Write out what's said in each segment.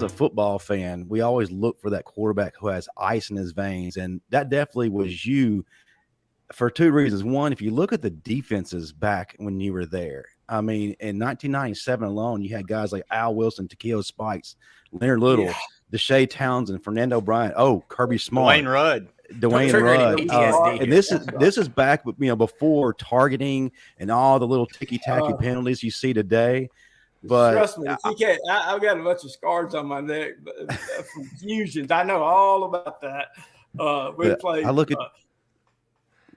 a football fan, we always look for that quarterback who has ice in his veins, and that definitely was you for two reasons. One, if you look at the defenses back when you were there, I mean, in 1997 alone, you had guys like Al Wilson, Takeo Spikes, Leonard Little, Deshae Townsend, Fernando Bryant, Kirby Smart, Dwayne Rudd. And this is back, before targeting and all the little ticky-tacky penalties you see today. But trust me, if you can't, I've got a bunch of scars on my neck from fusions. I know all about that. We played.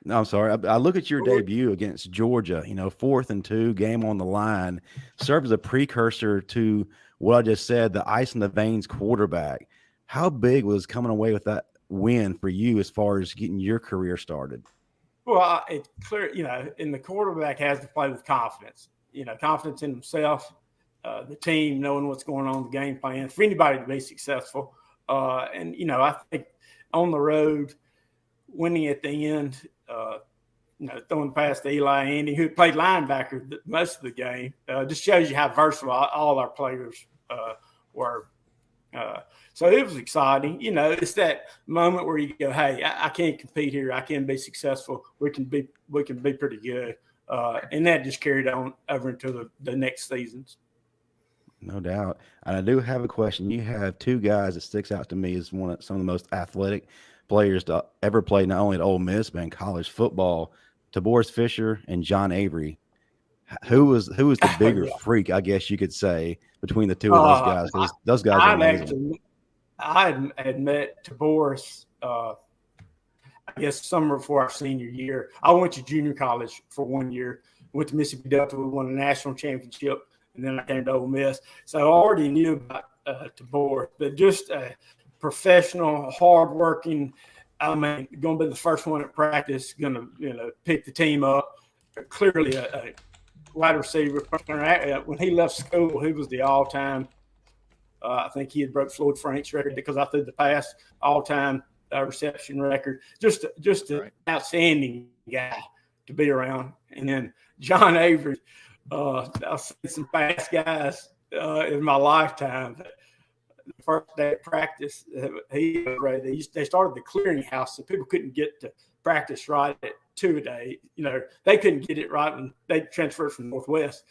I'm sorry. I look at your debut against Georgia, 4th and 2, game on the line, served as a precursor to what I just said, the ice in the veins quarterback. How big was coming away with that win for you as far as getting your career started? Well, it's clear, and the quarterback has to play with confidence, confidence in himself, the team, knowing what's going on, the game plan for anybody to be successful. And I think on the road, winning at the end, throwing past Eli Andy, who played linebacker most of the game, just shows you how versatile all our players were. So it was exciting. It's that moment where you go, hey, I can't compete here. I can be successful. We can be pretty good. And that just carried on over into the next seasons. No doubt. And I do have a question. You have two guys that sticks out to me as some of the most athletic players to ever play, not only at Ole Miss, but in college football, Taboris Fisher and John Avery. Who was the bigger freak, I guess you could say, between the two of those guys? Because those guys are amazing. I had met Taboris, I guess, summer before our senior year. I went to junior college for 1 year, went to Mississippi Delta. We won a national championship, and then I came to Ole Miss. So I already knew about Taboris, but just a professional, hardworking. I mean, going to be the first one at practice, going to pick the team up. Clearly a wide receiver. When he left school, he was the all-time. I think he had broke Floyd Frank's record because I threw the pass all-time reception record. Just an outstanding guy to be around. And then John Avery, I've seen some fast guys in my lifetime. The first day of practice, they started the clearinghouse, so people couldn't get to practice right at 2 a day. They couldn't get it right when they transferred from Northwest.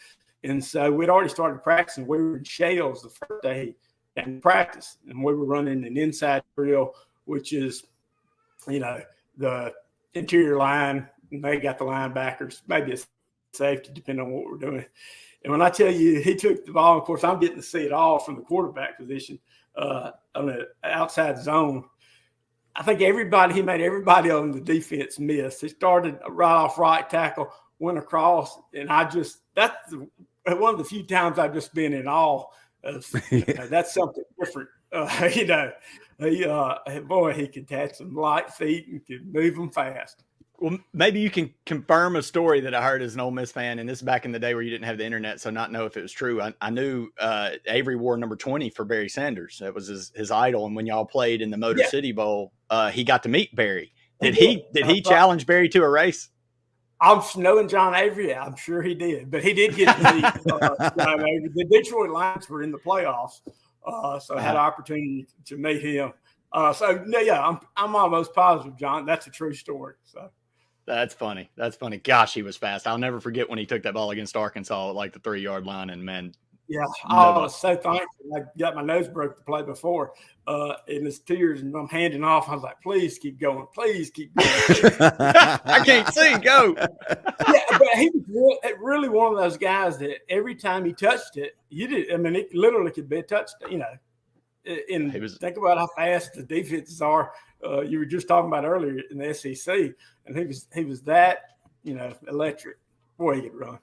And so we'd already started practicing. We were in Shells the first day in practice, and we were running an inside drill, which is, the interior line, and they got the linebackers, maybe a safety, depending on what we're doing. And when I tell you he took the ball, of course, I'm getting to see it all from the quarterback position on the outside zone. I think he made everybody on the defense miss. He started right off right tackle, went across, and that's one of the few times I've just been in awe of, that's something different. He could catch some light feet and could move them fast. Well, maybe you can confirm a story that I heard as an Ole Miss fan, and this is back in the day where you didn't have the internet, so not know if it was true. I knew Avery wore number 20 for Barry Sanders. That was his idol, and when y'all played in the Motor City Bowl, he got to meet Barry. Did he challenge Barry to a race? I'm knowing John Avery, I'm sure he did, but he did get to meet John Avery. The Detroit Lions were in the playoffs, so I had an opportunity to meet him. I'm almost positive, John. That's a true story. So. That's funny. Gosh, he was fast. I'll never forget when he took that ball against Arkansas at like the 3-yard line, and man. Yeah, I was so thankful. I got my nose broke to play before, and it's tears, and I'm handing off. I was like, "Please keep going. Please keep going." I can't see. Go. Yeah, but he was really one of those guys that every time he touched it, it literally could be a touchdown. And think about how fast the defenses are. You were just talking about earlier in the SEC, and he was that electric. Boy, he could run.